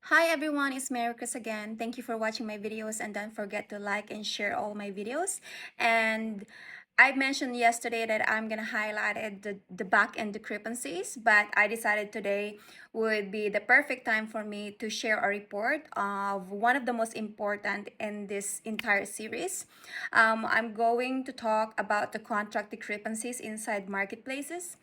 Hi everyone, it's Mary Chris again. Thank you for watching my videos and don't forget to like and share all my videos. And I mentioned yesterday that I'm gonna highlight the back end discrepancies, but I decided today would be the perfect time for me to share a report of one of the most important in this entire series. I'm going to talk about the contract discrepancies inside marketplaces,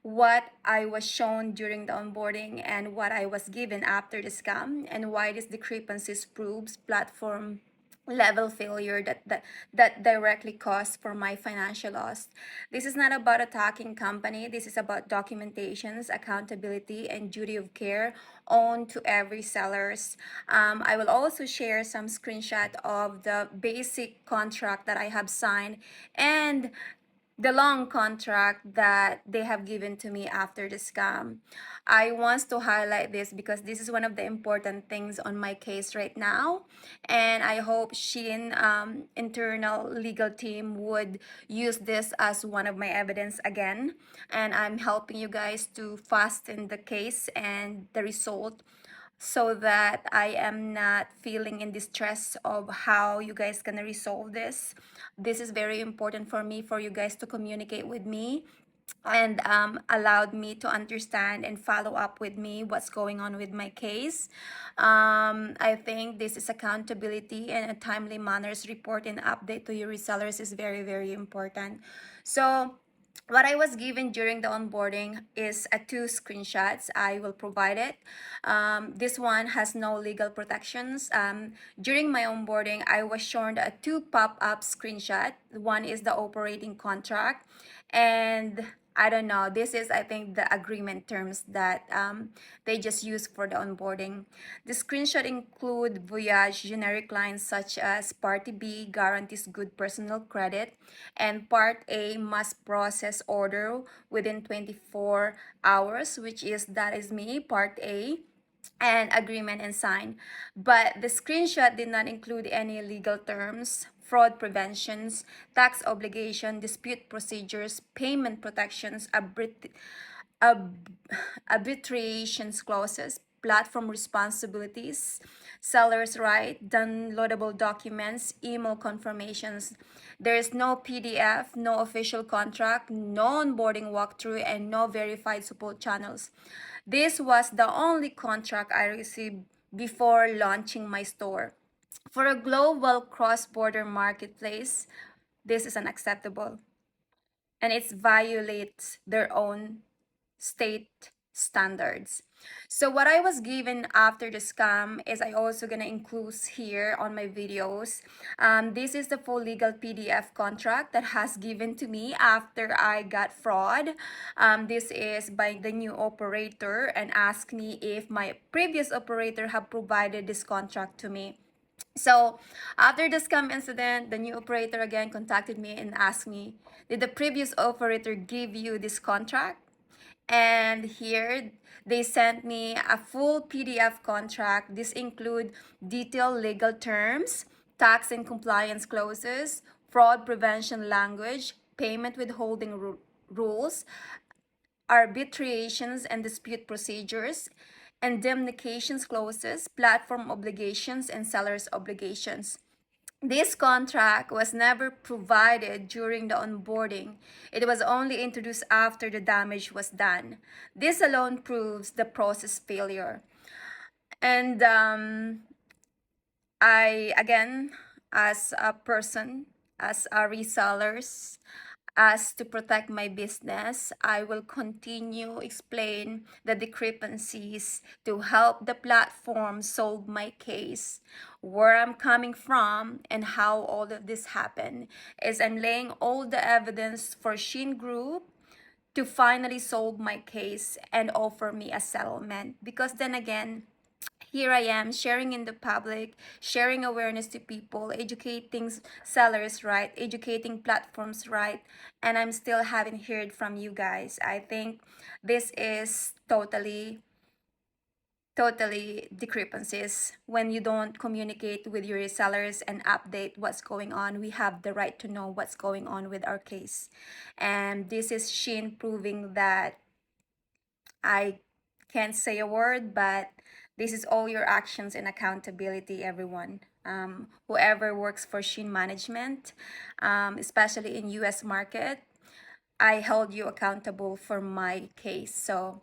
what I was shown during the onboarding and what I was given after the scam, and why this discrepancies proves platform level failure that directly caused for my financial loss. This is not about attacking company. This is about documentations, accountability, and duty of care owned to every sellers. I will also share some screenshot of the basic contract that I have signed and the long contract that they have given to me after the scam. I want to highlight this because this is one of the important things on my case right now, and I hope SHEIN internal legal team would use this as one of my evidence again, and I'm helping you guys to fasten the case and the result so that I am not feeling in distress of how you guys gonna resolve this. This is very important for me, for you guys to communicate with me and allowed me to understand and follow up with me what's going on with my case. I think this is accountability and a timely manners report and update to your resellers is very, very important. So what I was given during the onboarding is a two screenshots. I will provide it. This one has no legal protections. During my onboarding, I was shown a two pop-up screenshot. One is the operating contract, and I don't know. This is, I think, the agreement terms that they just use for the onboarding. The screenshot include Voyage generic lines such as Part B guarantees good personal credit, and Part A must process order within 24 hours, which is that is me, Part A, and agreement and sign. But the screenshot did not include any legal terms, fraud preventions, tax obligation, dispute procedures, payment protections, ab- arbitrations clauses, platform responsibilities, seller's right, downloadable documents, email confirmations. There is no PDF, no official contract, no onboarding walkthrough, and no verified support channels. This was the only contract I received before launching my store. For a global cross-border marketplace, this is unacceptable, and it violates their own state standards. So what I was given after the scam is I also gonna include here on my videos. This is the full legal PDF contract that has given to me after I got fraud. This is by the new operator and asked me if my previous operator have provided this contract to me. So after the scam incident, the new operator again contacted me and asked me, did the previous operator give you this contract? And here they sent me a full PDF contract. This include detailed legal terms, tax and compliance clauses, fraud prevention language, payment withholding rules, arbitrations and dispute procedures, indemnifications clauses, platform obligations, and seller's obligations. This contract was never provided during the onboarding. It was only introduced after the damage was done. This alone proves the process failure. And I, again, as a person, as a resellers, as to protect my business, I will continue explain the discrepancies to help the platform solve my case, where I'm coming from, and how all of this happened. Is I'm laying all the evidence for SHEIN Group to finally solve my case and offer me a settlement. Because then again, here I am sharing in the public, sharing awareness to people, educating sellers right, educating platforms right, and I'm still haven't heard from you guys. I think this is totally discrepancies when you don't communicate with your resellers and update what's going on. We have the right to know what's going on with our case, and this is SHEIN proving that I can't say a word, but This is all your actions and accountability, everyone. Whoever works for SHEIN management, especially in US market, I held you accountable for my case. So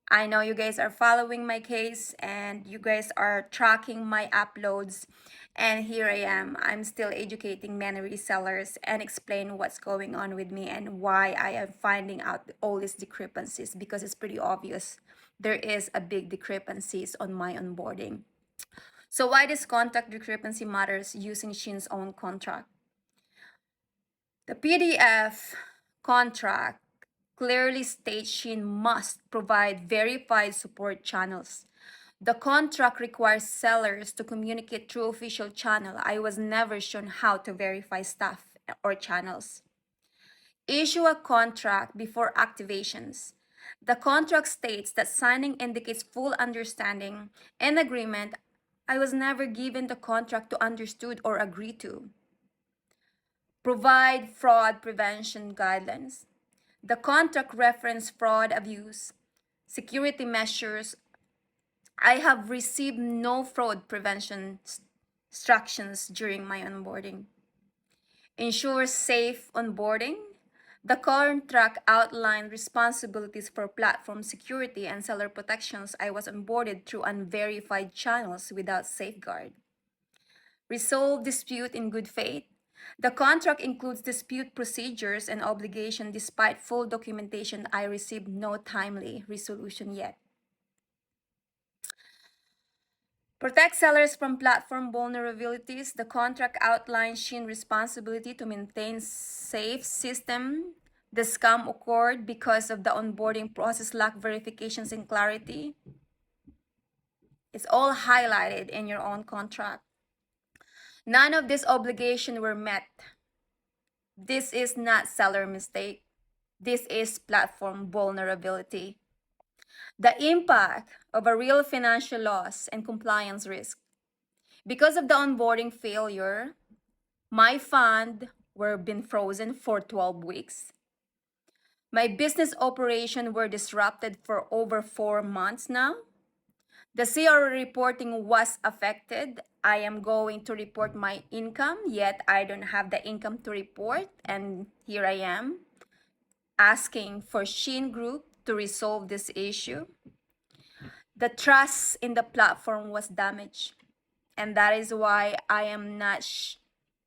I know you guys are following my case and you guys are tracking my uploads. And here I am. I'm still educating many resellers and explain what's going on with me and why I am finding out all these discrepancies, because it's pretty obvious there is a big discrepancies on my onboarding. So why this contract discrepancy matters using SHEIN's own contract? The PDF contract clearly states SHEIN must provide verified support channels. The contract requires sellers to communicate through official channel. I was never shown how to verify stuff or channels. Issue a contract before activations. The contract states that signing indicates full understanding and agreement. I was never given the contract to understood or agree to. Provide fraud prevention guidelines. The contract reference fraud, abuse, security measures. I have received no fraud prevention instructions during my onboarding. Ensure safe onboarding. The contract outlined responsibilities for platform security and seller protections. I was onboarded through unverified channels without safeguard. Resolve dispute in good faith. The contract includes dispute procedures and obligation. Despite full documentation, I received no timely resolution yet. Protect sellers from platform vulnerabilities. The contract outlines SHEIN responsibility to maintain safe system. The scam occurred because of the onboarding process lack verifications and clarity. It's all highlighted in your own contract. None of these obligations were met. This is not seller mistake. This is platform vulnerability. The impact of a real financial loss and compliance risk. Because of the onboarding failure, my fund were been frozen for 12 weeks. My business operation were disrupted for over 4 months now. The CRO reporting was affected. I am going to report my income, yet I don't have the income to report. And here I am asking for SHEIN Group to resolve this issue. The trust in the platform was damaged. And that is why I am not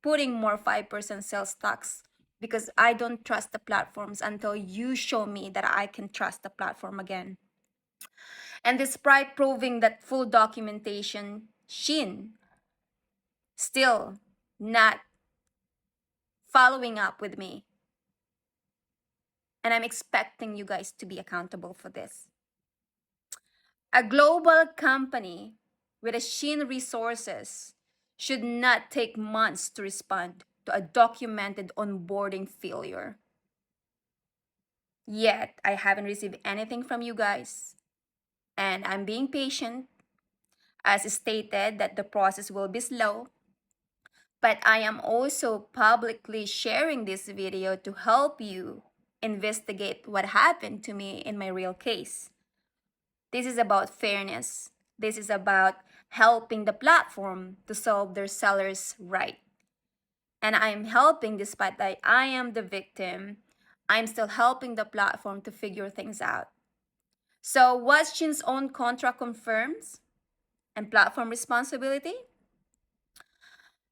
putting more 5% sales tax, because I don't trust the platforms until you show me that I can trust the platform again. And despite proving that full documentation, SHEIN still not following up with me. And I'm expecting you guys to be accountable for this. A global company with a SHEIN resources should not take months to respond to a documented onboarding failure. Yet, I haven't received anything from you guys. And I'm being patient, as stated that the process will be slow. But I am also publicly sharing this video to help you investigate what happened to me in my real case. This is about fairness. This is about helping the platform to solve their sellers' right. And I'm helping despite that I am the victim. I'm still helping the platform to figure things out. So what SHEIN's own contract confirms and platform responsibility?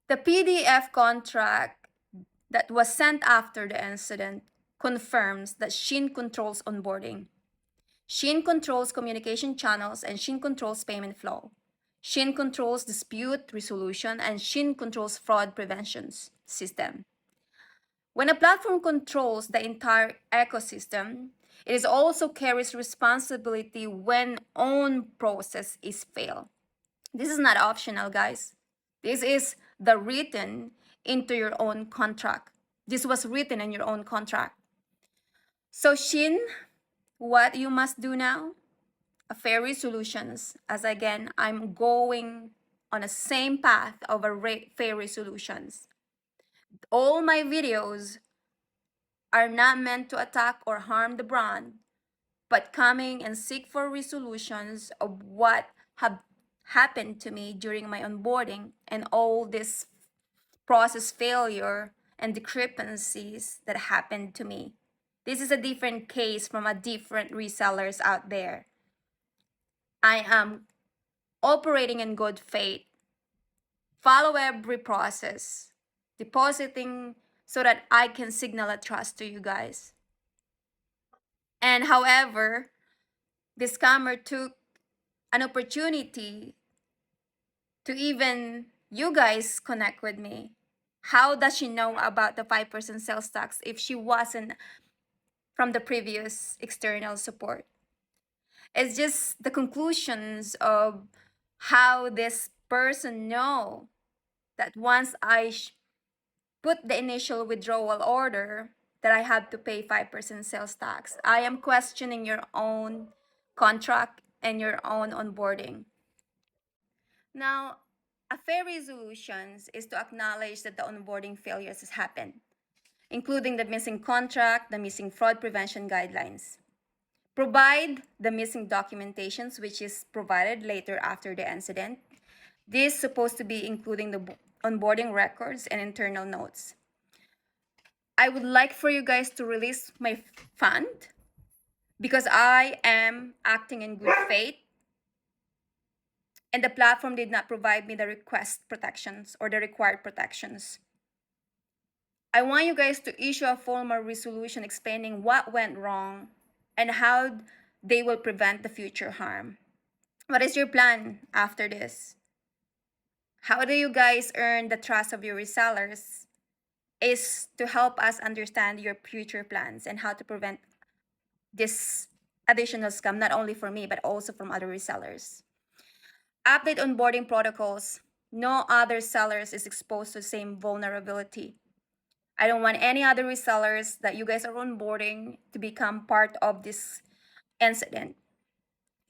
The PDF contract that was sent after the incident confirms that SHEIN controls onboarding. SHEIN controls communication channels and SHEIN controls payment flow. SHEIN controls dispute resolution and SHEIN controls fraud prevention system. When a platform controls the entire ecosystem, it is also carries responsibility when own process is failed. This is not optional, guys. This is the written into your own contract. This was written in your own contract. So SHEIN, what you must do now? A fair solutions. As again, I'm going on the same path of a fair solutions. All my videos are not meant to attack or harm the brand, but coming and seek for resolutions of what have happened to me during my onboarding and all this process failure and discrepancies that happened to me. This is a different case from a different resellers out there. I am operating in good faith, follow every process, depositing so that I can signal a trust to you guys. And however, the scammer took an opportunity to even you guys connect with me. How does she know about the 5% sales tax if she wasn't from the previous external support? It's just the conclusions of how this person know that once I put the initial withdrawal order that I have to pay 5% sales tax. I am questioning your own contract and your own onboarding. Now, a fair resolution is to acknowledge that the onboarding failures has happened, including the missing contract, the missing fraud prevention guidelines. Provide the missing documentations, which is provided later after the incident. This is supposed to be including the onboarding records and internal notes. I would like for you guys to release my fund because I am acting in good faith and the platform did not provide me the request protections or the required protections. I want you guys to issue a formal resolution explaining what went wrong and how they will prevent the future harm. What is your plan after this? How do you guys earn the trust of your resellers? Is to help us understand your future plans and how to prevent this additional scam, not only for me, but also from other resellers. Update onboarding protocols. No other sellers is exposed to the same vulnerability. I don't want any other resellers that you guys are onboarding to become part of this incident.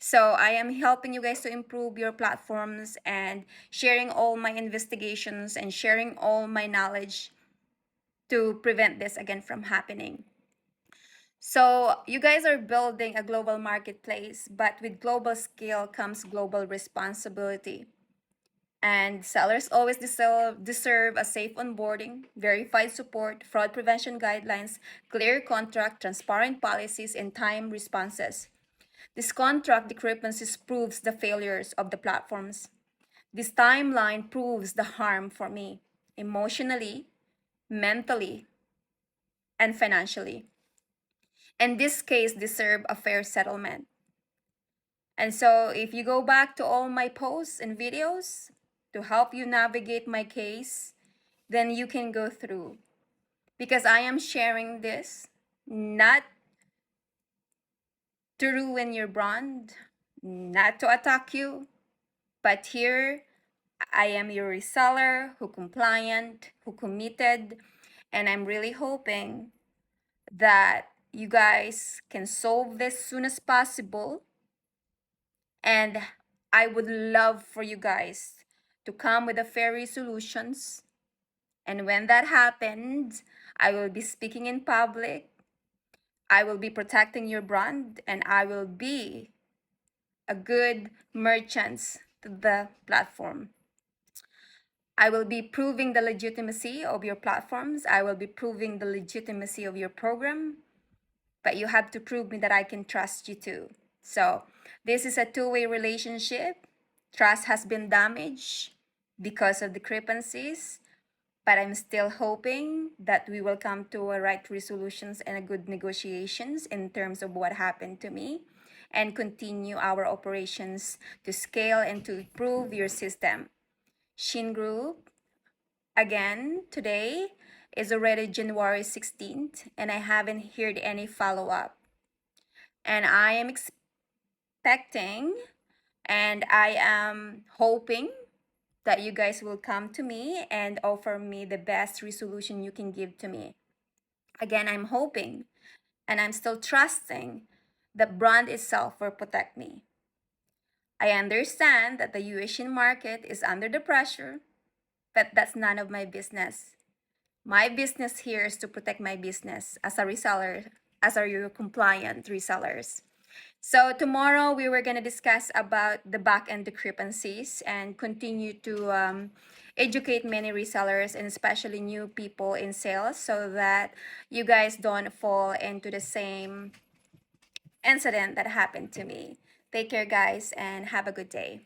So I am helping you guys to improve your platforms and sharing all my investigations and sharing all my knowledge to prevent this again from happening. So you guys are building a global marketplace, but with global scale comes global responsibility. And sellers always deserve a safe onboarding, verified support, fraud prevention guidelines, clear contract, transparent policies, and time responses. This contract discrepancies proves the failures of the platforms. This timeline proves the harm for me, emotionally, mentally, and financially. And this case deserve a fair settlement. And so if you go back to all my posts and videos to help you navigate my case, then you can go through. Because I am sharing this not to ruin your brand, not to attack you, but here I am your reseller who compliant, who committed, and I'm really hoping that you guys can solve this soon as possible. And I would love for you guys to come with a fair solutions. And when that happens, I will be speaking in public. I will be protecting your brand and I will be a good merchant to the platform. I will be proving the legitimacy of your platforms. I will be proving the legitimacy of your program. But you have to prove me that I can trust you too. So this is a two-way relationship. Trust has been damaged because of discrepancies, but I'm still hoping that we will come to a right resolutions and a good negotiations in terms of what happened to me and continue our operations to scale and to improve your system. SHEIN Group, again, today is already January 16th and I haven't heard any follow-up. And I am expecting and I am hoping that you guys will come to me and offer me the best resolution you can give to me. Again, I'm hoping and I'm still trusting the brand itself will protect me. I understand that the SHEIN market is under the pressure, but that's none of my business. My business here is to protect my business as a reseller, as are your compliant resellers. So tomorrow we were going to discuss about the back-end discrepancies and continue to educate many resellers and especially new people in sales so that you guys don't fall into the same incident that happened to me. Take care, guys, and have a good day.